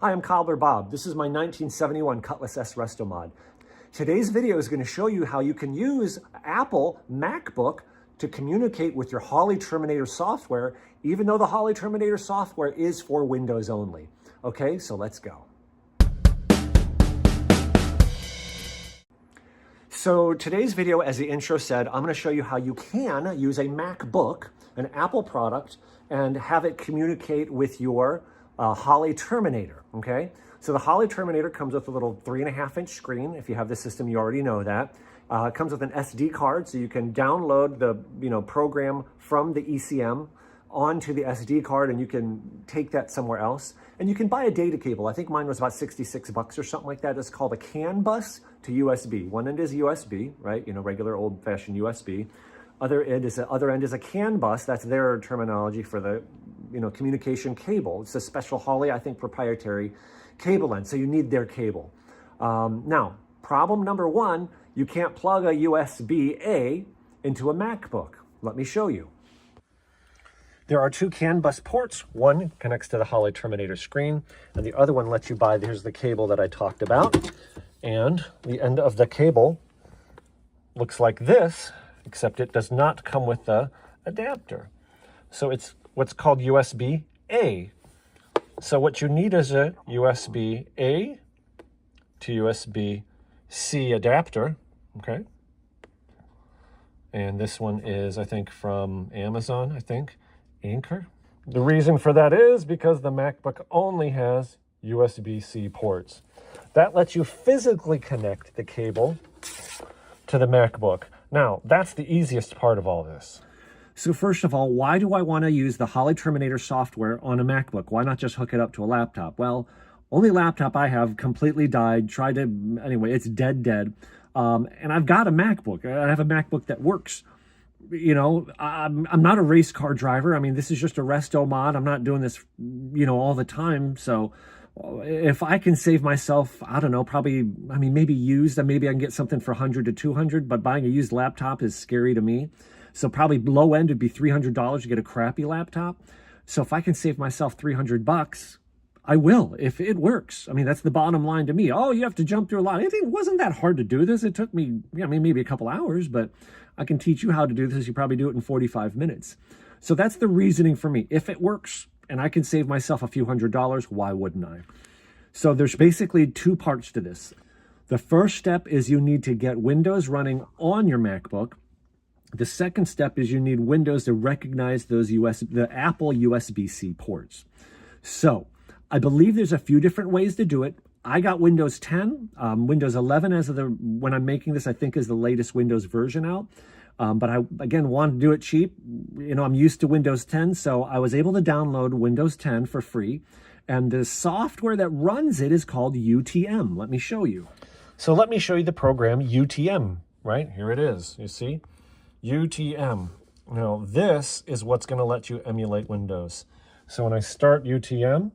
Hi, I'm Cobbler Bob. This is my 1971 Cutlass S Resto Mod. Today's video is going to show you how you can use Apple Macbook to communicate with your Holley Terminator software, even though the Holley Terminator software is for Windows only. Okay, so let's go. So today's video, as the intro said, I'm going to show you how you can use a MacBook, an Apple product, and have it communicate with your Holley Terminator, okay? So the Holley Terminator comes with a little 3.5-inch screen. If you have the system, you already know that. It comes with an SD card, so you can download the program from the ECM onto the SD card, and you can take that somewhere else. And you can buy a data cable. I think mine was about 66 bucks or something like that. It's called a CAN-Bus to USB. One end is USB, right? Regular old-fashioned USB. Other end is a CAN-Bus. That's their terminology for the communication cable. It's a special Holley, I think, proprietary cable length. So you need their cable. Now, problem number one, you can't plug a USB-A into a MacBook. Let me show you. There are two CAN-Bus ports. One connects to the Holley Terminator screen, and the other one lets you buy, here's the cable that I talked about. And the end of the cable looks like this, except it does not come with the adapter. So it's what's called USB-A. So what you need is a USB-A to USB-C adapter, okay? And this one is, I think, from Amazon, Anchor. The reason for that is because the MacBook only has USB-C ports. That lets you physically connect the cable to the MacBook. Now, that's the easiest part of all this. So first of all, why do I want to use the Holley Terminator software on a MacBook? Why not just hook it up to a laptop? Well, only laptop I have completely died. Anyway, it's dead. And I've got a MacBook. I have a MacBook that works. I'm not a race car driver. I mean, this is just a resto mod. I'm not doing this, all the time. So if I can save myself, I don't know, maybe used, and maybe I can get something for $100 to $200, but buying a used laptop is scary to me. So probably low end would be $300 to get a crappy laptop. So if I can save myself $300, I will, if it works. I mean, that's the bottom line to me. Oh, you have to jump through a lot. It wasn't that hard to do this. It took me, maybe a couple hours, but I can teach you how to do this. You probably do it in 45 minutes. So that's the reasoning for me. If it works and I can save myself a few $100s, why wouldn't I? So there's basically two parts to this. The first step is you need to get Windows running on your MacBook. The second step is you need Windows to recognize those the Apple USB-C ports. So I believe there's a few different ways to do it. I got Windows 10, Windows 11 when I'm making this, I think is the latest Windows version out. But I, again, want to do it cheap. I'm used to Windows 10, so I was able to download Windows 10 for free. And the software that runs it is called UTM. Let me show you. So let me show you the program UTM, right? Here it is, you see? UTM. Now, this is what's going to let you emulate Windows. So when I start UTM,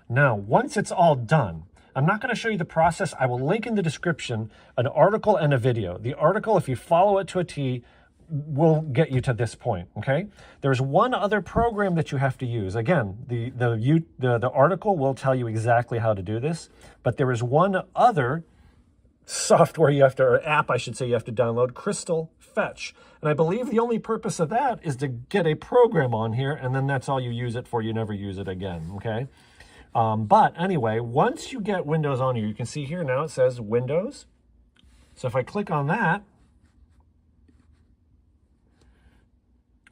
now, once it's all done, I'm not going to show you the process. I will link in the description an article and a video. The article, if you follow it to a T, will get you to this point, okay? There's one other program that you have to use. Again, the article will tell you exactly how to do this, but there is one other software or app, I should say, you have to download, Crystal Fetch. And I believe the only purpose of that is to get a program on here, and then that's all you use it for. You never use it again, okay? But anyway, once you get Windows on here, you can see here now it says Windows. So if I click on that,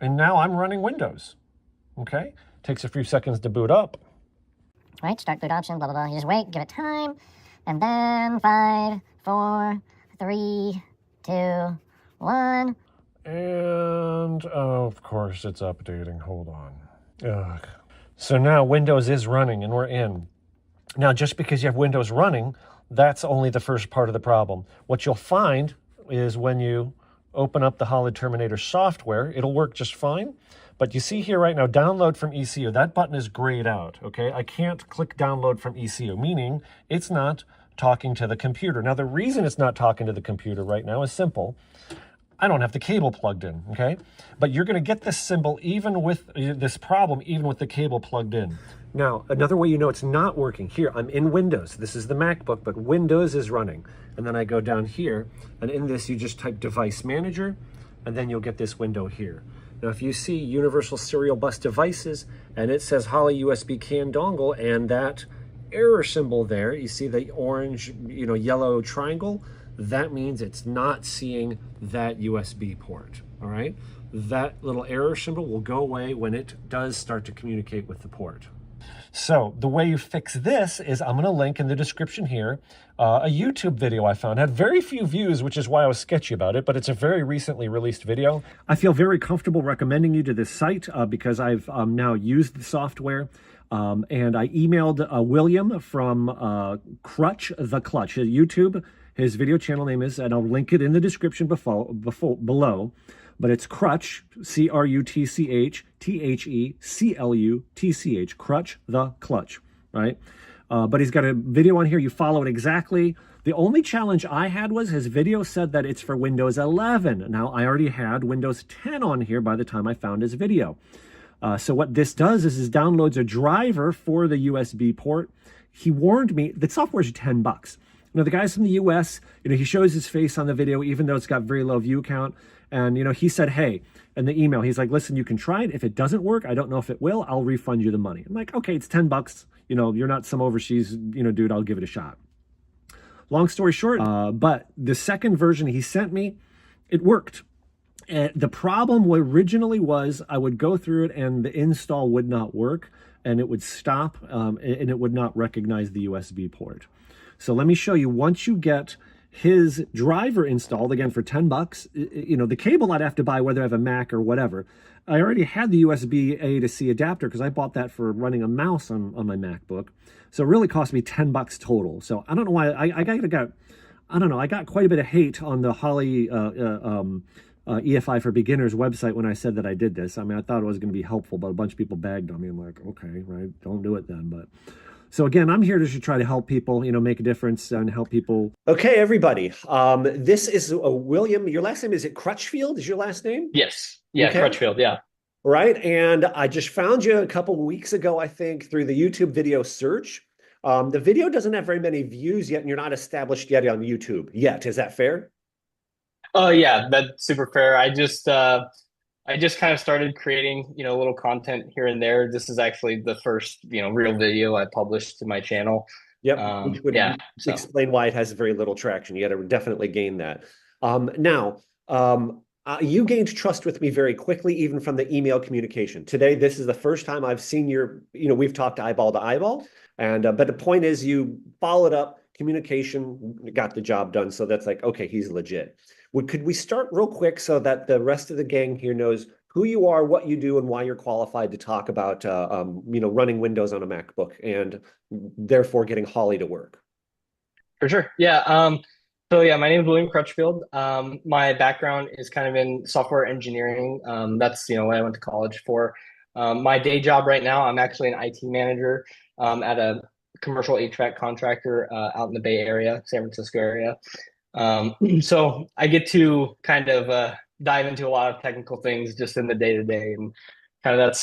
and now I'm running Windows, okay? Takes a few seconds to boot up. Right, start boot option, blah, blah, blah. You just wait, give it time, and then 5, 4, 3, 2, 1. And, of course, it's updating. Hold on. Ugh. So now Windows is running and we're in. Now, just because you have Windows running, that's only the first part of the problem. What you'll find is when you open up the Holley Terminator software, it'll work just fine. But you see here right now, download from ECU. That button is grayed out, okay? I can't click download from ECU, meaning it's not talking to the computer. Now, the reason it's not talking to the computer right now is simple. I don't have the cable plugged in, okay? But you're going to get this symbol even with this problem, even with the cable plugged in. Now, another way you know it's not working, here, I'm in Windows. This is the MacBook, but Windows is running. And then I go down here, and in this, you just type Device Manager, and then you'll get this window here. Now, if you see Universal Serial Bus Devices, and it says Holley USB CAN dongle, and that error symbol there, you see the orange, yellow triangle, that means it's not seeing that USB port, all right? That little error symbol will go away when it does start to communicate with the port. So the way you fix this is, I'm going to link in the description here a YouTube video I found. It had very few views, which is why I was sketchy about it, but it's a very recently released video. I feel very comfortable recommending you to this site because I've now used the software. And I emailed William from Crutch the Clutch, his YouTube. His video channel name is, and I'll link it in the description below. But it's Crutch, C-R-U-T-C-H, T-H-E-C-L-U-T-C-H, Crutch the Clutch, right? But he's got a video on here. You follow it exactly. The only challenge I had was his video said that it's for Windows 11. Now, I already had Windows 10 on here by the time I found his video. So what this does is it downloads a driver for the USB port. He warned me that software is $10. Now, the guy's from the US, he shows his face on the video, even though it's got very low view count. And, he said, hey, in the email, he's like, listen, you can try it. If it doesn't work, I don't know if it will, I'll refund you the money. I'm like, okay, it's $10. You're not some overseas, dude, I'll give it a shot. Long story short, but the second version he sent me, it worked. And the problem originally was I would go through it and the install would not work and it would stop and it would not recognize the USB port. So let me show you, once you get his driver installed, again for $10, the cable I'd have to buy whether I have a Mac or whatever. I already had the USB A to C adapter because I bought that for running a mouse on my MacBook. So it really cost me $10 total. So I don't know why I got quite a bit of hate on the Holley EFI for Beginners website when I said that I did this. I mean, I thought it was going to be helpful, but a bunch of people bagged on me. I'm like, okay, right, don't do it then. But so again, I'm here to try to help people, make a difference and help people. Okay, everybody. This is William. Your last name, is it Crutchfield? Is your last name? Yes. Yeah, okay. Crutchfield, yeah. Right. And I just found you a couple of weeks ago, I think, through the YouTube video search. The video doesn't have very many views yet, and you're not established yet on YouTube yet. Is that fair? Oh yeah, that's super fair. I just kind of started creating, a little content here and there. This is actually the first, real video I published to my channel. Yep. Which would explain why it has very little traction. You got to definitely gain that. You gained trust with me very quickly, even from the email communication. Today, this is the first time I've seen your, we've talked eyeball to eyeball. And but the point is, you followed up, communication, got the job done. So that's like, okay, he's legit. Could we start real quick so that the rest of the gang here knows who you are, what you do, and why you're qualified to talk about, running Windows on a MacBook and therefore getting Holley to work? For sure. Yeah. So yeah, my name is William Crutchfield. My background is kind of in software engineering. That's, what I went to college for. My day job right now, I'm actually an IT manager at a commercial HVAC contractor out in the Bay Area, San Francisco area. So I get to kind of dive into a lot of technical things just in the day-to-day, and kind of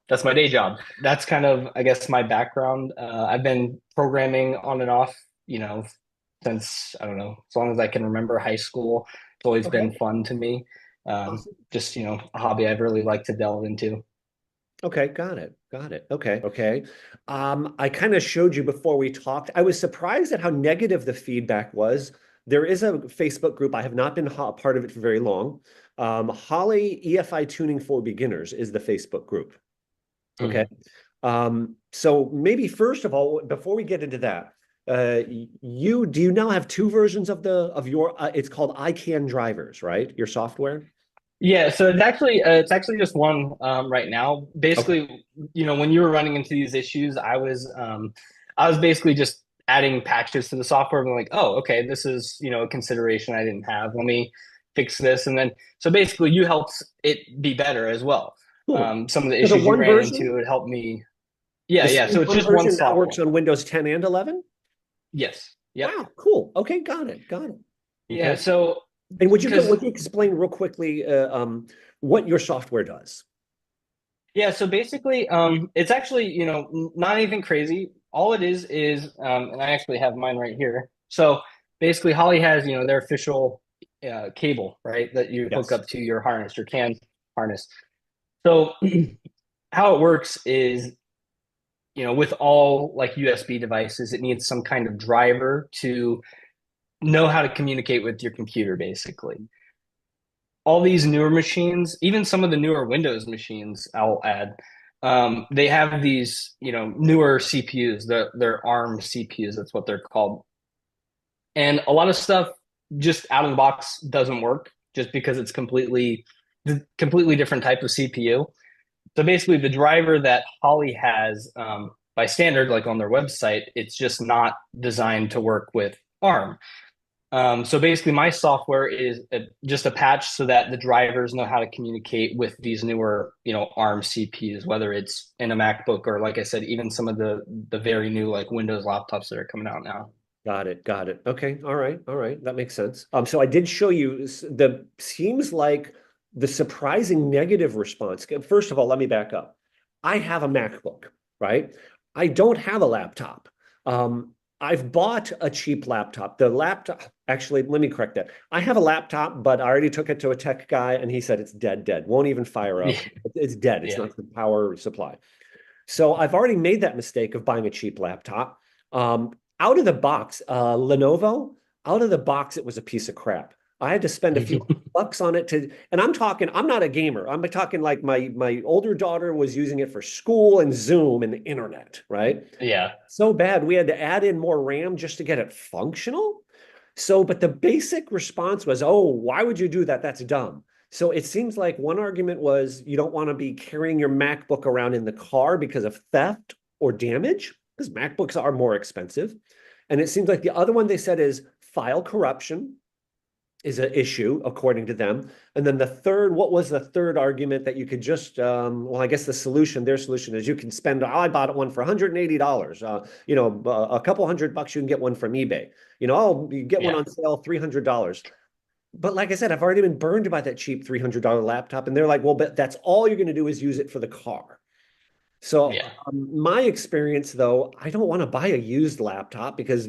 that's my day job. That's kind of, I guess, my background. I've been programming on and off, since, I don't know, as long as I can remember high school. It's always been fun to me. Just, a hobby I've really liked to delve into. Okay, got it. Okay. I kind of showed you before we talked. I was surprised at how negative the feedback was. There is a Facebook group. I have not been part of it for very long. Holley EFI Tuning for Beginners is the Facebook group. Okay. So maybe first of all, before we get into that, do you now have two versions of your it's called iCanDrivers, right? Your software? Yeah, so it's actually just one right now. Basically, when you were running into these issues, I was basically just adding patches to the software and like, oh, okay, this is, a consideration I didn't have. Let me fix this. And then, so basically you helped it be better as well. Cool. Some of the issues you ran into, it helped me. Yeah. So it's just one software that works on Windows 10 and 11? Yes. Yeah. Wow, cool. Okay, got it. Okay. Yeah, so. And would you explain real quickly what your software does? Yeah, so basically, it's actually, not anything crazy. All it is, and I actually have mine right here. So basically, Holley has, their official cable, right, that you hook Yes. up to your harness, your CAN harness. So how it works is, with all like USB devices, it needs some kind of driver to know how to communicate with your computer, basically. All these newer machines, even some of the newer Windows machines, I'll add, they have these, newer CPUs. They're ARM CPUs. That's what they're called. And a lot of stuff just out of the box doesn't work just because it's completely different type of CPU. So basically, the driver that Holley has, by standard, like on their website, it's just not designed to work with ARM. So basically, my software is just a patch so that the drivers know how to communicate with these newer, ARM CPUs, whether it's in a MacBook or, like I said, even some of the very new like Windows laptops that are coming out now. Got it. Got it. Okay. All right. All right. That makes sense. So I did show you the seems like the surprising negative response. First of all, let me back up. I have a MacBook, right? I don't have a laptop. I've bought a cheap laptop. The laptop, actually, let me correct that. I have a laptop, but I already took it to a tech guy and he said it's dead. Won't even fire up. Yeah, It's dead. It's yeah, not the power supply. So I've already made that mistake of buying a cheap laptop. Out of the box, Lenovo, out of the box, it was a piece of crap. I had to spend a few bucks on it and I'm talking, I'm not a gamer. I'm talking like my older daughter was using it for school and Zoom and the internet, right? yeah. So bad we had to add in more RAM just to get it functional. So, but the basic response was, oh, why would you do that? That's dumb. So it seems like one argument was you don't want to be carrying your MacBook around in the car because of theft or damage, because MacBooks are more expensive. And it seems like the other one they said is file corruption is an issue, according to them. And then the third, what was the third argument that you could just, well, I guess their solution is you can spend, I bought one for $180. A couple $100 you can get one from eBay. You get one Yeah. on sale, $300. But like I said, I've already been burned by that cheap $300 laptop. And they're like, well, but that's all you're going to do is use it for the car. So Yeah. my experience, though, I don't want to buy a used laptop because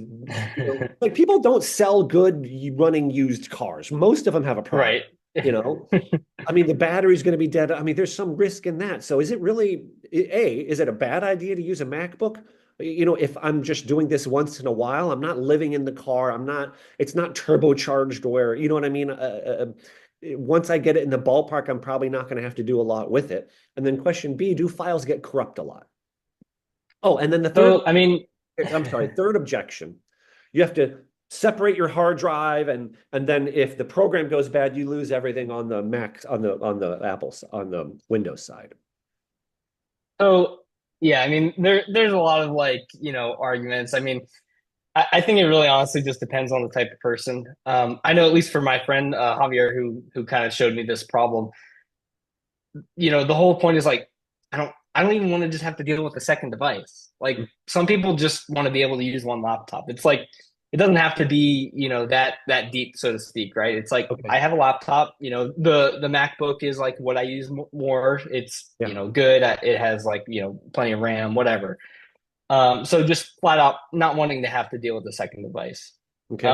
like people don't sell good running used cars. Most of them have a problem. Right. You know, I mean, the battery's going to be dead. I mean, there's some risk in that. So is it really is it a bad idea to use a MacBook? If I'm just doing this once in a while, I'm not living in the car. It's not turbocharged where, you know what I mean? Once I get it in the ballpark, I'm probably not going to have to do a lot with it. And then question B, do files get corrupt a lot? Oh, and then the third, So, I mean, I'm sorry, third objection. You have to separate your hard drive and then if the program goes bad, you lose everything on the Mac, on the Apple's, on the Windows side. so yeah, I mean, there's a lot of like, arguments. I mean, I think it really honestly just depends on the type of person. I know at least for my friend Javier, who kind of showed me this problem. The whole point is like, I don't even want to just have to deal with a second device. Like some people just want to be able to use one laptop. It's like it doesn't have to be, that deep, so to speak, right? It's like Okay. I have a laptop, the MacBook is like what I use more. It's, Yeah. good. It has like, plenty of RAM, whatever. So just flat out not wanting to have to deal with the second device. Okay.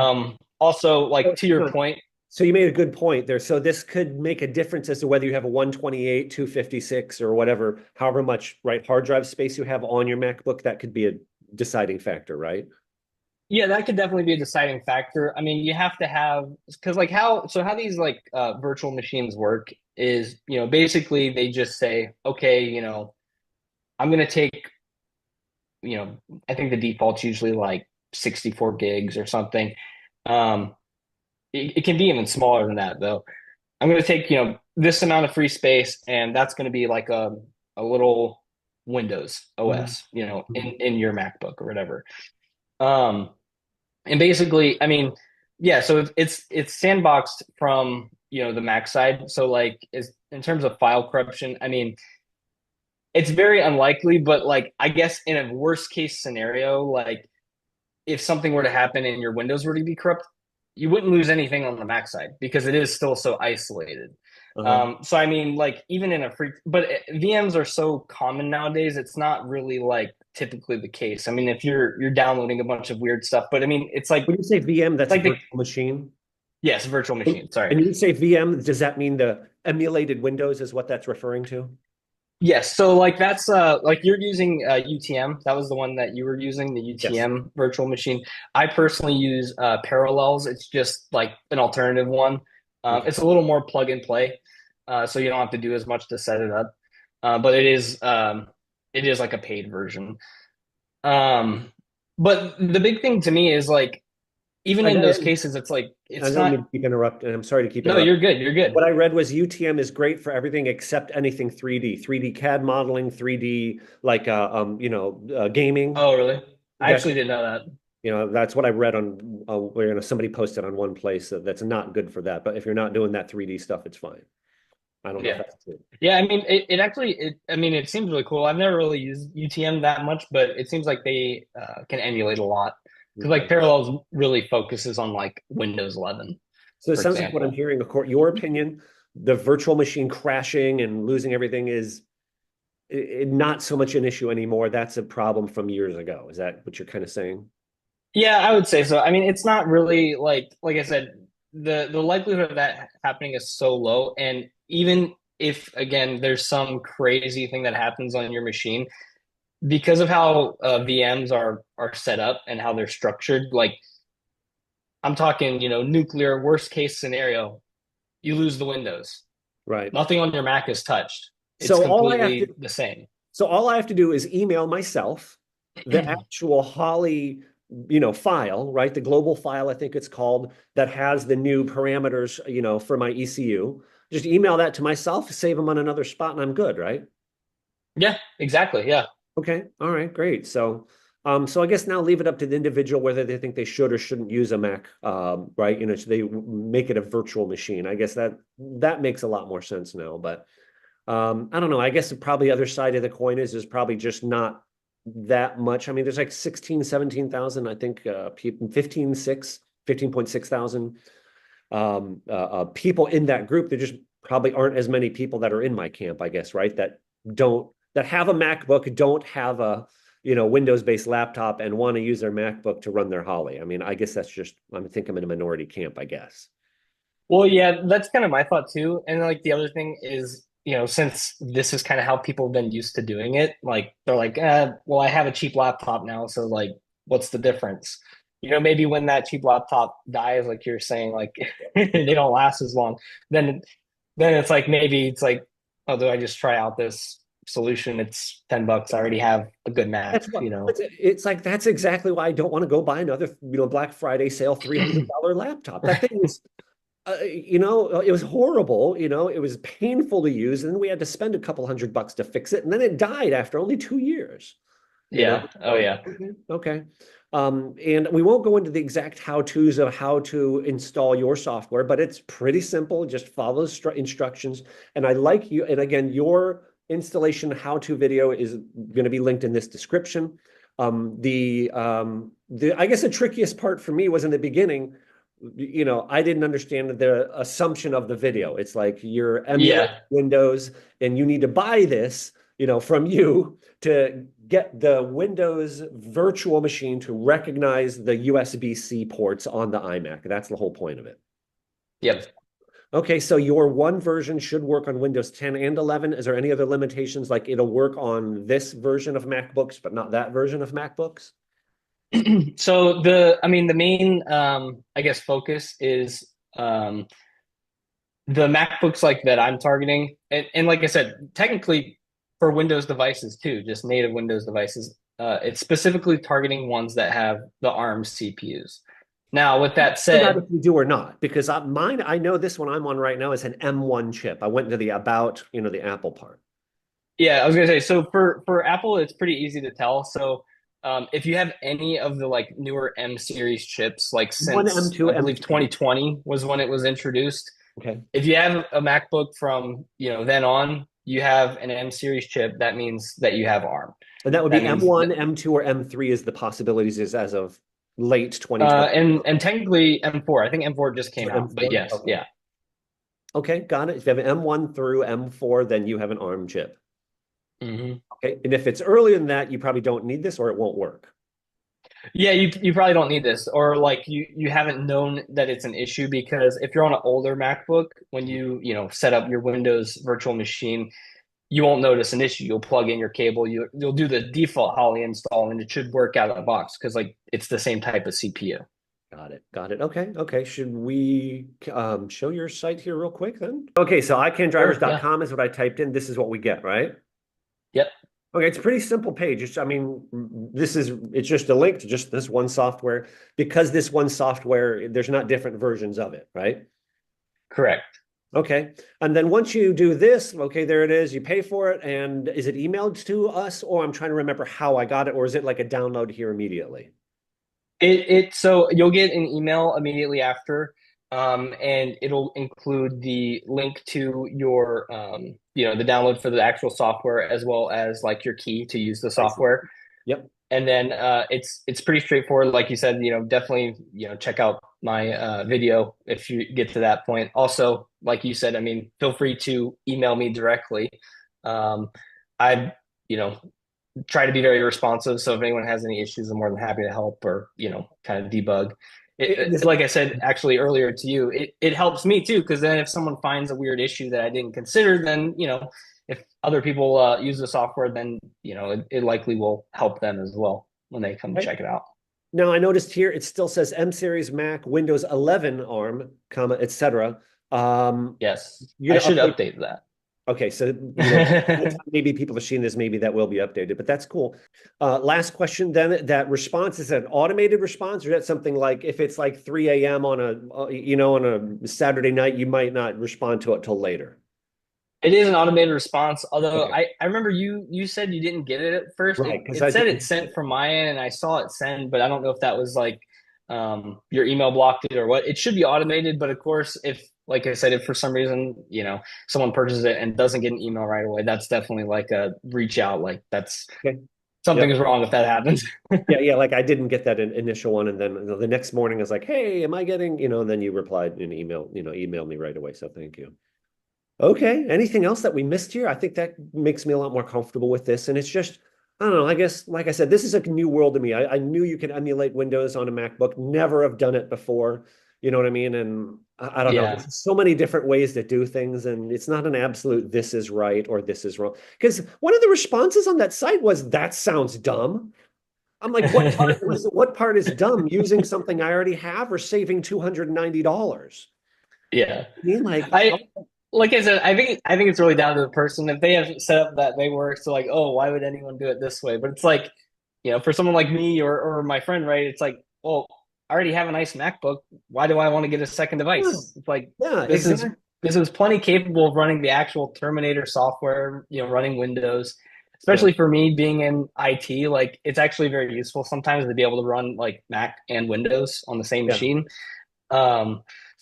Also, like to your Huh. point, So you made a good point there. So this could make a difference as to whether you have a 128, 256, or whatever, however much, right, hard drive space you have on your MacBook. That could be a deciding factor, right? yeah, that could definitely be a deciding factor. I mean, you have to have because like how these like virtual machines work is, basically they just say, okay, I'm gonna take, I think the default's usually like 64 gigs or something. Um, it can be even smaller than that though. I'm going to take, this amount of free space, and that's going to be like a little Windows Mhm. OS, in your MacBook or whatever. Um, and basically, I mean, yeah, so it's sandboxed from, the Mac side. So like is in terms of file corruption, I mean, it's very unlikely, but like I guess in a worst case scenario, like if something were to happen and your Windows were to be corrupt, you wouldn't lose anything on the Mac side because it is still so isolated. So I mean, like even in a free, but VMs are so common nowadays. It's not really like typically the case. I mean, if you're downloading a bunch of weird stuff, but I mean, it's like When you say VM, that's a like the virtual machine. yes, virtual machine. Sorry. And you say VM, does that mean the emulated Windows is what that's referring to? Yes, so like that's like you're using UTM. That was the one that you were using, the Yes. UTM virtual machine. I personally use Parallels. It's just like an alternative one. Okay. It's a little more plug and play, so you don't have to do as much to set it up. But it is like a paid version. Um, but the big thing to me is like even I in know, those cases, it's like I it's don't mean not. to keep interrupting. I'm sorry to keep No, interrupting. you're good. You're good. What I read was UTM is great for everything except anything 3D, 3D CAD modeling, 3D like gaming. Oh, really? I That's actually didn't know that. that's what I read on where somebody posted on one place that's not good for that. But if you're not doing that 3D stuff, it's fine. I don't know if Yeah. that's true. Yeah, I mean, it actually, I mean, it seems really cool. I've never really used UTM that much, but it seems like they can emulate a lot because like Okay. Parallels really focuses on like Windows 11, So it for sounds like what I'm example. hearing, your opinion, the virtual machine crashing and losing everything is not so much an issue anymore. That's a problem from years ago. Is that what you're kind of saying? Yeah, I would say so. I mean, it's not really like I said, the likelihood of that happening is so low, and even if again there's some crazy thing that happens on your machine because of how VMs are set up and how they're structured, like I'm talking, nuclear worst case scenario, you lose the Windows. Right. Nothing on your Mac is touched. It's So all I have to completely the same. so all I have to do is email myself the actual Holley, file, right? The global file, I think it's called, that has the new parameters, for my ECU. Just email that to myself, save them on another spot, and I'm good, right? Yeah, exactly. Yeah. Okay. All right, great. So I guess now leave it up to the individual whether they think they should or shouldn't use a Mac, right? So they make it a virtual machine. I guess that makes a lot more sense now. But I don't know. I guess the probably other side of the coin is probably just not that much. I mean, there's like 16, 17,000, I think, people, 15.6 thousand people in that group. There just probably aren't as many people that are in my camp, I guess, right? That have a MacBook, don't have a Windows-based laptop and want to use their MacBook to run their Holley. I mean, I guess I think I'm in a minority camp, I guess. Well, yeah, that's kind of my thought too. And like the other thing is, since this is kind of how people have been used to doing it, like they're like, well, I have a cheap laptop now, so like, what's the difference? Maybe when that cheap laptop dies, like you're saying, like they don't last as long, then it's like maybe it's like, oh, do I just try out this solution? It's $10. I already have a good Mac, That's what it's like. That's exactly why I don't want to go buy another, Black Friday sale $300 laptop. That thing is, it was horrible. It was painful to use, and then we had to spend a couple $100 to fix it, and then it died after only 2 years. Yeah. Oh, yeah. Okay. And we won't go into the exact how-tos of how to install your software, but it's pretty simple. Just follow the instructions. And I like you. And again, your installation how-to video is going to be linked in this description. I guess the trickiest part for me was in the beginning. I didn't understand the assumption of the video. It's like you're emulating Windows, and you need to buy this, from you to get the Windows virtual machine to recognize the USB-C ports on the iMac. That's the whole point of it. Yep. Okay, so your one version should work on Windows 10 and 11. Is there any other limitations, like it'll work on this version of MacBooks, but not that version of MacBooks? So the main, I guess, focus is the MacBooks like that I'm targeting. And like I said, technically for Windows devices too, just native Windows devices, it's specifically targeting ones that have the ARM CPUs. Now, with that said, if you do or not, because mine, I know this one I'm on right now is an M1 chip. I went to the the Apple part. Yeah, I was gonna say, so for Apple, it's pretty easy to tell. So if you have any of the like newer M series chips, like since M2, I believe 2020 was when it was introduced. Okay. If you have a MacBook from then on, you have an M series chip. That means that you have ARM. And that would be M1, M2, or M3 is the possibilities is as of late 2020. And technically M4. I think M4 just came out, but yes, okay. yeah. Okay, got it. If you have an M1 through M4, then you have an ARM chip. Hmm. Okay, and if it's earlier than that, you probably don't need this or it won't work. Yeah, you probably don't need this, or like you haven't known that it's an issue because if you're on an older MacBook, when you set up your Windows virtual machine, you won't notice an issue. You'll plug in your cable, you'll do the default Holley install, and it should work out of the box because like it's the same type of CPU. Got it. Got it. Okay. Okay. Should we show your site here real quick then? Okay, so Sure, yeah. iCanDrivers.com is what I typed in. This is what we get, right? Yep. Okay, it's a pretty simple page. I mean, it's just a link to just this one software. Because this one software, there's not different versions of it, right? Correct. Okay. And then once you do this, okay, there it is. You pay for it. And is it emailed to us? Or I'm trying to remember how I got it. Or is it like a download here immediately? So you'll get an email immediately after, and it'll include the link to your the download for the actual software as well as like your key to use the I see. software. Yep. And then it's pretty straightforward. Like you said, definitely check out my video if you get to that point. Also, like you said, I mean, feel free to email me directly. I you know try to be very responsive. So if anyone has any issues, I'm more than happy to help or, kind of debug. Like I said, actually earlier to you, it helps me too, because then if someone finds a weird issue that I didn't consider, then, if other people use the software, then, it likely will help them as well when they come to check it out. Now I noticed here it still says M series Mac, Windows 11 ARM, comma, etc. Yes, You're I gonna should update that. Okay, so maybe people have seen this, maybe that will be updated, but that's cool. Last question then, that response, is that an automated response, or is that something like if it's like 3 a.m. on a Saturday night, you might not respond to it till later? It is an automated response, although Okay. I remember you said you didn't get it at first. Right, because It said it sent from my end, and I saw it send, but I don't know if that was like your email blocked it or what. It should be automated, but of course, if like I said, if for some reason someone purchases it and doesn't get an email right away, that's definitely like a reach out. Like that's Okay. something Yep. is wrong if that happens. Yeah, like I didn't get that initial one, and then the next morning I was like, "Hey, am I getting?" And then you replied in email, emailed me right away. So thank you. Okay. Anything else that we missed here? I think that makes me a lot more comfortable with this. And it's just, I don't know, I guess, like I said, this is a new world to me. I knew you could emulate Windows on a MacBook, never have done it before. You know what I mean? And I don't know. Yeah. There's so many different ways to do things, and it's not an absolute this is right or this is wrong. Because one of the responses on that site was, that sounds dumb. I'm like, what part is dumb? Using something I already have or saving $290? Yeah. I mean, like, Like I said, I think it's really down to the person. If they have set up that they work, so like, oh, why would anyone do it this way? But it's like, for someone like me or my friend, right? It's like, well, I already have a nice MacBook. Why do I want to get a second device? It's like, yeah, this exactly. is plenty capable of running the actual Terminator software, running Windows. Especially for me being in IT, like it's actually very useful sometimes to be able to run like Mac and Windows on the same Yeah. machine.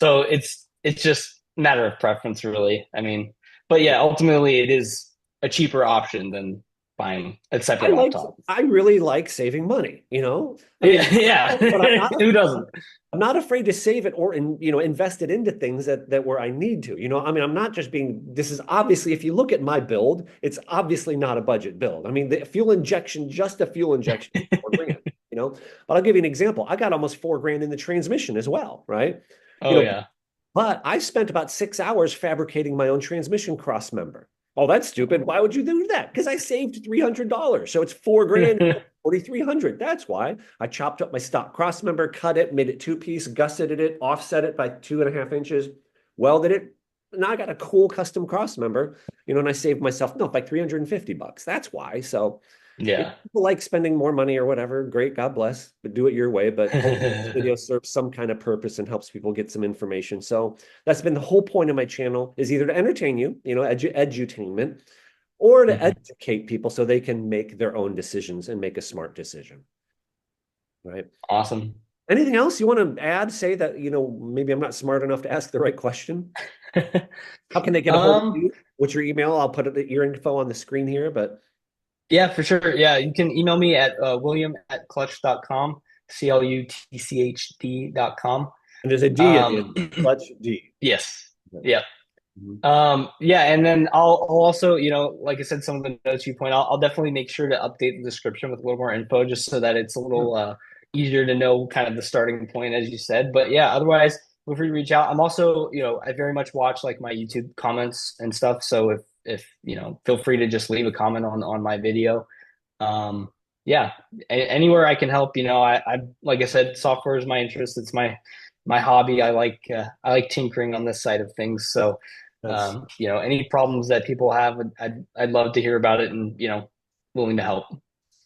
So it's just a matter of preference, really. I mean, but yeah, ultimately it is a cheaper option than buying a separate laptop. I really like saving money, I mean, Yeah, but who doesn't? I'm not afraid to save it or invest it into things that where I need to. I mean, I'm not just this is obviously, if you look at my build, it's obviously not a budget build. I mean, the fuel injection, just a fuel injection, is $4,000, But I'll give you an example. I got almost $4,000 in the transmission as well, right? Oh yeah. But I spent about 6 hours fabricating my own transmission cross member. Oh, that's stupid. Why would you do that? Because I saved $300. So it's $4,000, 4,300. That's why I chopped up my stock cross member, cut it, made it two-piece, gusseted it, offset it by 2.5 inches, welded it. Now I got a cool custom cross member, and I saved myself, like $350. That's why. So Yeah. if people like spending more money or whatever, great, God bless, but do it your way. But this video serves some kind of purpose and helps people get some information. So that's been the whole point of my channel, is either to entertain you, edutainment, or to educate people so they can make their own decisions and make a smart decision. Right. Awesome. Anything else you want to add? Say that, maybe I'm not smart enough to ask the right question. How can they get a hold of you? What's your email? I'll put your info on the screen here, but. Yeah, for sure. Yeah, you can email me at william@clutch.com, clutchd.com. And there's a D at the end. Clutch D. Yes. Yeah. Yeah, and then I'll also, like I said, some of the notes you point out, I'll definitely make sure to update the description with a little more info just so that it's a little easier to know kind of the starting point, as you said. But yeah, otherwise, feel free to reach out. I'm also, I very much watch like my YouTube comments and stuff. So if feel free to just leave a comment on my video. Yeah, anywhere I can help, I like I said, software is my interest. It's my hobby. I like tinkering on this side of things. So That's any problems that people have, I'd love to hear about it and, willing to help.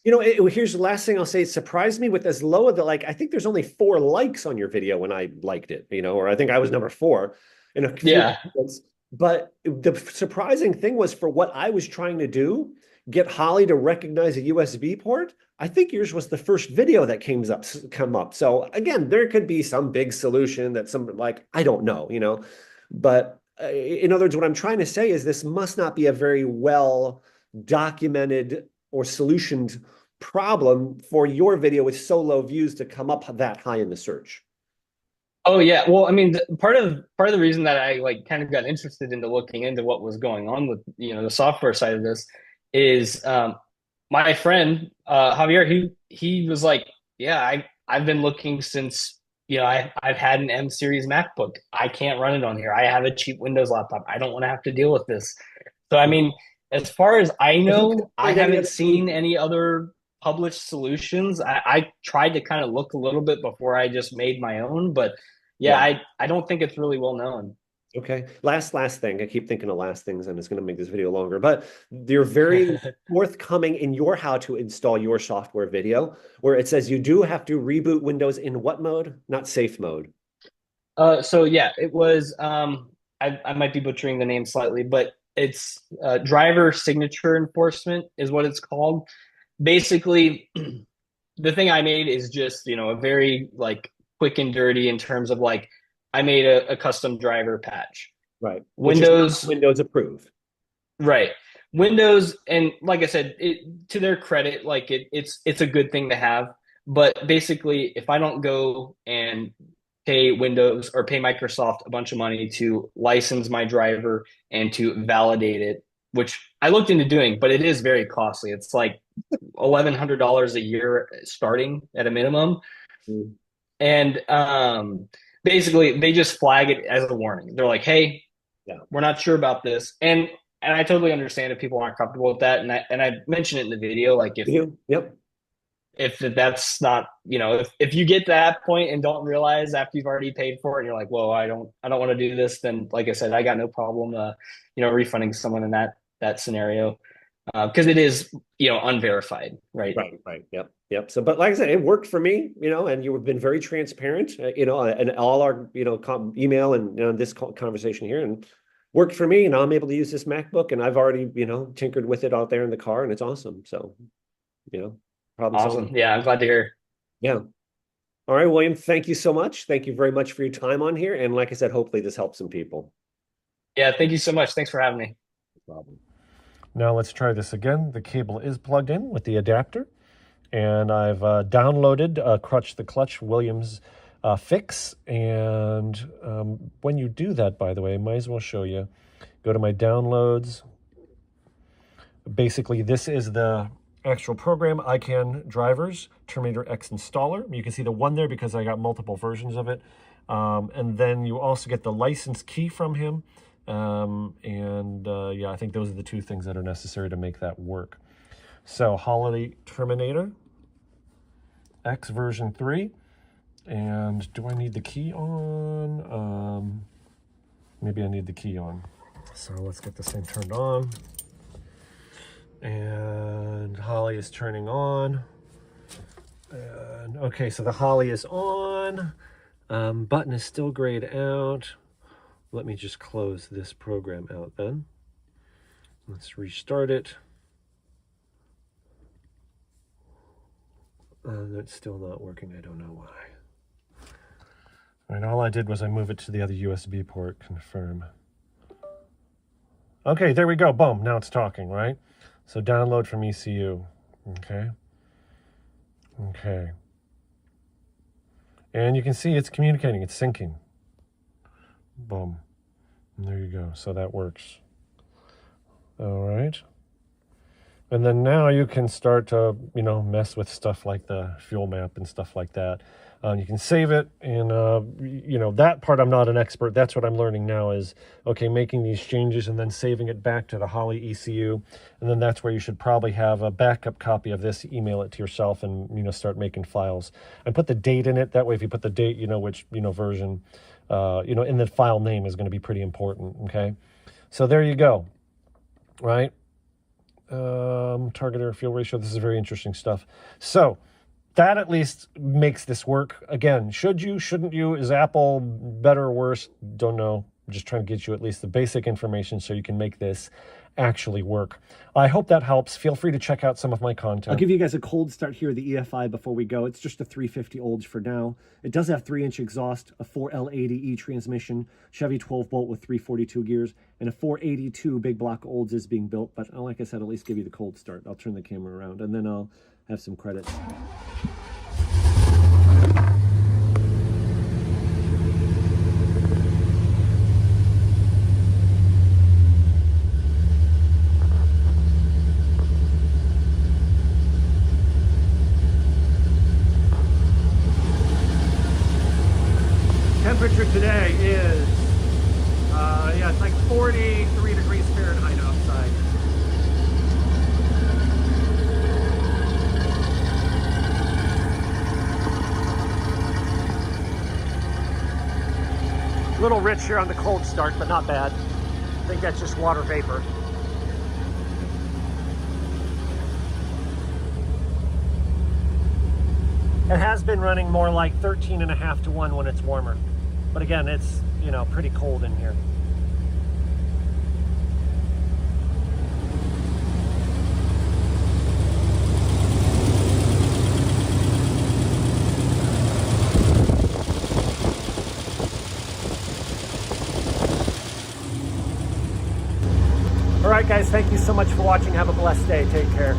Here's the last thing I'll say. It surprised me with as low of I think there's only 4 likes on your video when I liked it, or I think I was number 4 in a few Yeah. comments. But the surprising thing was for what I was trying to do, get Holley to recognize a USB port. I think yours was the first video that come up. So again, there could be some big solution that I don't know, but in other words, what I'm trying to say is this must not be a very well documented or solutioned problem for your video with so low views to come up that high in the search. Oh yeah. Well, I mean, part of the reason that I kind of got interested into looking into what was going on with the software side of this is my friend Javier. He was like, yeah, I've been looking since I've had an M series MacBook. I can't run it on here. I have a cheap Windows laptop. I don't want to have to deal with this. So I mean, as far as I know, I haven't seen any other published solutions. I tried to kind of look a little bit before I just made my own, but yeah. I don't think it's really well known. Okay. Last thing. I keep thinking of last things and it's going to make this video longer, but they're very forthcoming in your how to install your software video, where it says you do have to reboot Windows in what mode? Not safe mode. So yeah, it was I might be butchering the name slightly, but it's driver signature enforcement is what it's called. Basically, the thing I made is just, a very quick and dirty in terms of I made a custom driver patch. Right. Windows approved. Right. Windows, and like I said, to their credit, it's a good thing to have. But basically, if I don't go and pay Windows or pay Microsoft a bunch of money to license my driver and to validate it, which I looked into doing, but it is very costly. It's like $1,100 a year starting at a minimum. Mm. And basically, they just flag it as a warning. They're like, "Hey, we're not sure about this," and I totally understand if people aren't comfortable with that. And I mentioned it in the video, if that's not, if you get to that point and don't realize after you've already paid for it, and you're like, "Whoa, I don't want to do this," then like I said, I got no problem, refunding someone in that scenario. Because it is, unverified, right? Right. Yep. So, but like I said, it worked for me, and you've been very transparent, and all our, email and this conversation here, and worked for me. And I'm able to use this MacBook, and I've already, tinkered with it out there in the car, and it's awesome. So, problem Awesome. solved. Yeah, I'm glad to hear. Yeah. All right, William. Thank you so much. Thank you very much for your time on here. And like I said, hopefully this helps some people. Yeah. Thank you so much. Thanks for having me. No problem. Now let's try this again. The cable is plugged in with the adapter, and I've downloaded Crutch the Clutch Williams fix. And when you do that, by the way, I might as well show you. Go to my downloads. Basically, this is the actual program, iCanDrivers Terminator X installer. You can see the one there because I got multiple versions of it. And then you also get the license key from him. Yeah, I think those are the 2 things that are necessary to make that work. So Holley Terminator X version 3. And do I need the key on? Maybe I need the key on. So let's get this thing turned on. And Holley is turning on. And okay, so the Holley is on. Button is still grayed out. Let me just close this program out then. Let's restart it. That's still not working. I don't know why. All right, all I did was I move it to the other USB port, confirm. Okay, there we go. Boom, now it's talking, right? So download from ECU, okay? Okay. And you can see it's communicating, it's syncing. Boom. And there you go. So that works. All right. And then now you can start to, you know, mess with stuff like the fuel map and stuff like that. You can save it, and, you know, that part I'm not an expert. That's what I'm learning now is, okay, making these changes and then saving it back to the Holley ECU. And then that's where you should probably have a backup copy of this, email it to yourself, and, you know, start making files. And put the date in it. That way, if you put the date, you know, which, you know, version, you know, in the file name is going to be pretty important, okay? So there you go, right? Target air fuel ratio. This is very interesting stuff. So that at least makes this work. Again, should you, shouldn't you? Is Apple better or worse? Don't know. I'm just trying to get you at least the basic information so you can make this actually work. I hope that helps. Feel free to check out some of my content. I'll give you guys a cold start here of the EFI before we go. It's just a 350 Olds for now. It does have 3-inch exhaust, a 4L80E transmission, Chevy 12-bolt with 342 gears, and a 482 big block Olds is being built. But like I said, I'll at least give you the cold start. I'll turn the camera around, and then I'll have some credits. Temperature today is, yeah, it's like 43 degrees Fahrenheit outside. A little rich here on the cold start, but not bad. I think that's just water vapor. It has been running more like 13.5 to 1 when it's warmer. But again, it's, you know, pretty cold in here. All right, guys, thank you so much for watching. Have a blessed day. Take care.